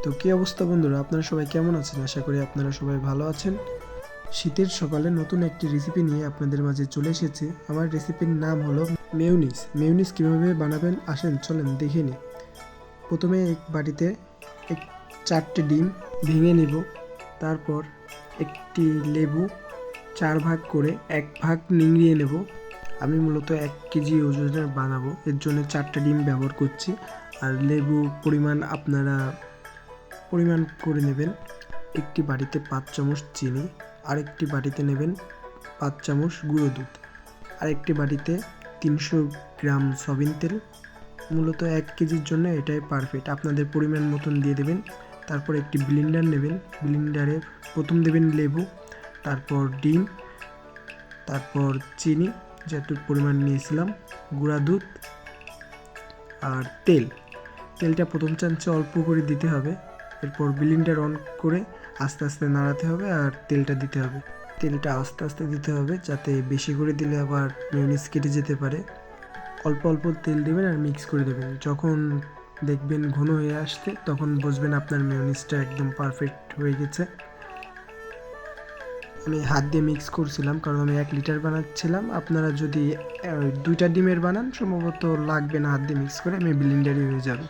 তো কী অবস্থা বন্ধুরা, আপনারা সবাই কেমন আছেন? আশা করি আপনারা সবাই ভালো আছেন। শীতের সকালে নতুন একটি রেসিপি নিয়ে আপনাদের মাঝে চলে এসেছি। আমার রেসিপির নাম হলো মেয়োনিজ। মেয়োনিজ কীভাবে বানাবেন আসেন চলেন দেখে নিই। প্রথমে এক বাটিতে এক 4টে ডিম ভেঙে নেব। তারপর একটি লেবু 4 ভাগ করে 1 ভাগ নিংড়িয়ে নেব। আমি মূলত 1 কেজি ওজনের বানাবো, এর জন্য 4টে ডিম ব্যবহার করছি। আর লেবু পরিমাণ আপনারা পরিমাণ করে নেবেন। একটি বাটিতে 5 চামচ চিনি, আরেকটি বাটিতে নেবেন 5 চামচ গুঁড়ো দুধ, আরেকটি বাটিতে 300 গ্রাম সয়াবিন তেল। মূলত 1 কেজির জন্য এটাই পারফেক্ট, আপনাদের পরিমাণ মতন দিয়ে দেবেন। তারপর একটি ব্লেন্ডার নেবেন, ব্লেন্ডারে প্রথম দেবেন লেবু, তারপর ডিম, তারপর চিনি যতটুকু পরিমাণ নিয়েছিলাম, গুঁড়া দুধ আর তেলটা প্রথম চামচে অল্প করে দিতে হবে। এরপর ব্লেন্ডার অন করে আস্তে আস্তে নাড়াতে হবে আর তেলটা দিতে হবে। তেলটা আস্তে আস্তে দিতে হবে, যাতে বেশি করে দিলে আবার মেয়োনিজ কেটে যেতে পারে। অল্প অল্প তেল দেবেন আর মিক্স করে দেবেন। যখন দেখবেন ঘন হয়ে আসছে তখন বুঝবেন আপনার মেয়োনিজটা একদম পারফেক্ট হয়ে গেছে। আমি হাত দিয়ে মিক্স করছিলাম কারণ আমি 1 লিটার বানাচ্ছিলাম। আপনারা যদি 2টা ডিমের বানান সম্ভবত লাগবে না হাত দিয়ে মিক্স করে, আমি ব্লেন্ডারই হয়ে যাবে।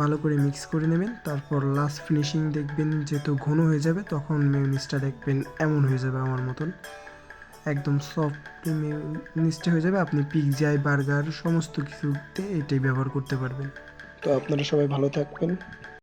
ভালো করে মিক্স করে নেবেন। তারপর লাস্ট ফিনিশিং দেখবেন যেহেতু ঘন হয়ে যাবে, তখন মেয়োনিজটা দেখবেন এমন হয়ে যাবে আমার মতন, একদম সফট মেয়োনিজটা হয়ে যাবে। আপনি পিৎজায়, বার্গার সমস্ত কিছুতে এটাই ব্যবহার করতে পারবেন। তো আপনারা সবাই ভালো থাকবেন।